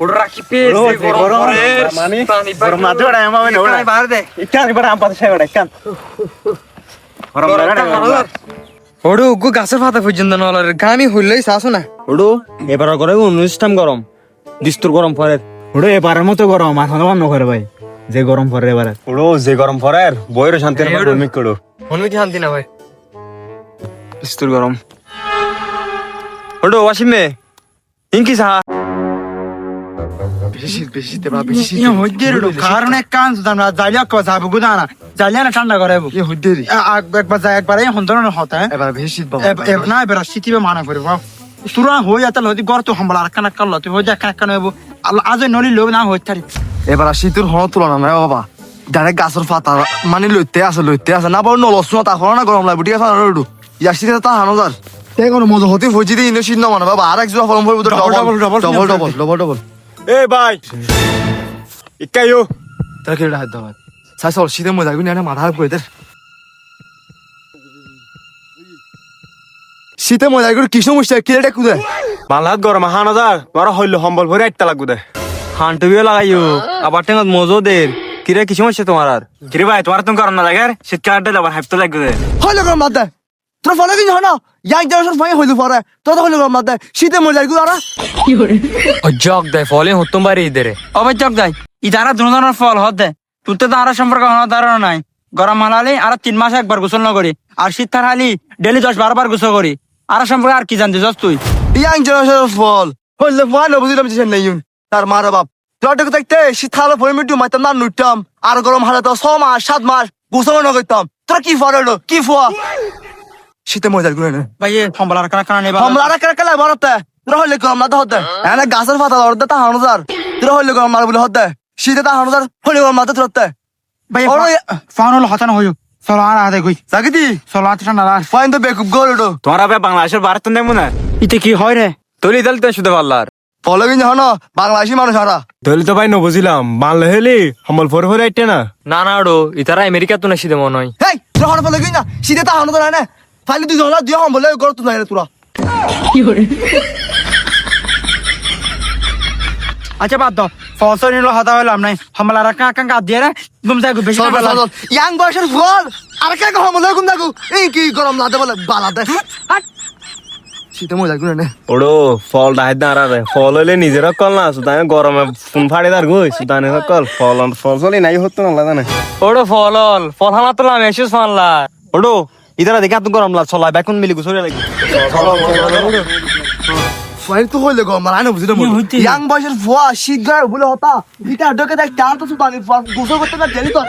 ওটা রাখি পেয়েছে গরম করে মানে পানি গরম না তো এমন হবে না ওটা বার দে ইকান এবার আম পাতা খাইবা ইকান গরম লাগা না ওড়ো গো গাছের পাতা পর্যন্ত নলার গামি হইলই সাসো না ওডো এবার করে অনুষ্ঠান গরম দিস্তুর গরম পরে ওডো এবারের মতো গরম এখন অন্য করে ভাই যে গরম পরে এবারে ওডো যে গরম পরে বইরে শান্তি না বলমি করো অনুমতি শান্তি না ভাই দিস্তুর গরম ওডো ওয়াসিমে ইনকি সা বেশি তে বা বেশি ইয়া হইদের কারণ এক কান জানা জালিয়া কো যাবো গুদানা জালিয়া না ঠান্ডা করে ই হইদেরি একবার যায় একবার এই হন্তরন হতা এবার বেশি বাবা না এবার শীতিবে মানা করে বাবা তুরা হই আতা লদি গর তো হামলা আর কানা কাল তো হই যা কানা কানা হইব আল্লাহ আজ নলি লোক না হই তারি এবার শীতের হন তুলনা নাই বাবা ডাইরেক্ট গাছের পাতা মানে লইতে আছে না বড় নলস তা হলো না গরম লাগবে ঠিক আছে রোডু ইয়া শীতে তা হানোজার তাই কোনো মজা হতে হইছি দি ইনো শীত না মানে বাবা আর এক জোড়া ফলম হইব ডবল এ ভাই ইকাইও তার কি হাত দাও সাই সল শীতে মজা লাগবে না মাথা করে দে শীতে মজা লাগবে কি সমস্যা কি রে কুদে মালহাত গরম হানাজার বড় হইল সম্বল ভরে একটা লাগু দে হান্টুবিও লাগাইও আবার টেঙ্গত মজো দের কিরে কি সমস্যা তোমার আর কিরে ভাই তোমার তুমি কারণ না লাগে শীতকাল আড্ডা আবার হাইপতে লাগবে হইল গরম মাত দে তোর ফলে কি হয় না ইয়াং জেনারেশন ফাই হইল পরে তোর হইল গরম মাত দে শীতে মজা লাগবে আর জগ দেয় ফলে হতুম বাড়ি ইদারে অবে জগ দেয় ইদারা দুজনের ফল হদ দে তুতে তো আরো সম্পর্ক হওয়ার ধারণা নাই গরম হালালি আর 3 মাসে একবার গোসল না করি আর শীত থার হালি ডেলি 10-12 বার গোসল করি আর সম্পর্কে আর কি জানতে যাস তুই ইয়াং জেনারেশন ফল হইল ফাই না বুঝিলাম যে নাই তার মার বাপ তোর দেখতে শীতকালে পরে মিটু মাইতাম না নুইতাম আর গরম হালে তো 6 মাস 7 মাস গোসল না করতাম তোর কি ফরলো কি ফুয়া শীতে মজা লাগবে না ভাই হামলা আর কানা কানা নেবা হামলা আর কালা বলতে তোর হইলে গরম না তো হতে এনে গাছের পাতা ধরতে তা হানুজার তোর হইলে গরম না বলে হতে শীতে তা হানুজার হইলে গরম না তো তোরতে ভাই ফাউন হলো হতা না হইও চলো আর আদে কই জাগিতি চলো আতে ঠান্ডা লাগ ফাইন তো বেকুব গরুডো তোমার আবে বাংলাদেশের ভারত দেখবো না ইতে কি হয় রে তোর ইদাল তো শুধু পাল্লার ফলে কিন্তু হন বাংলাদেশি মানুষ হারা দলি তো ভাই নবুঝিলাম বাংলা হইলি সম্বল ভরে ভরে আইটে না না না ওড়ো ইতারা আমেরিকা তো না সিদে মনে হয় হেই তোর হন ফলে কিনা শীতে তা হানুজার না ফাইলে দুই জন দিয়ে হম বলে গরত নাই রে তোরা আচ্ছা বাদ দাও ফসল নিলো হতা হইলাম নাই হামলা আর কানা কানা দিয়ে রে ঘুম যায় বেশি চল চল ইয়াং বয়সের ফল আর কে হম বলে ঘুম দাগু এই কি গরম লাতে বলে বালা দে শীতে মজা লাগবে না ওড়ো ফল ডাইদ না আরে ফল হইলে নিজের কল না সুদানে গরমে ফোন ফাড়ে দার গই সুদানে কল ফল চলি নাই হতো না লাগা না ওড়ো ফলল ফল হানা তো লাম এসেস মানলা ওড়ো ইদারা দেখে এত গরম লাগ চলাই বেকুন মিলি গুছরে লাগি ফাইল তো হইলে গো মারানো বুঝিলাম ইয়াং বয়সের ফুয়া শীত গায়ে বলে হতা এটা ঢোকে দেখ চার তো সুতানি গোসল করতে না গেলি তো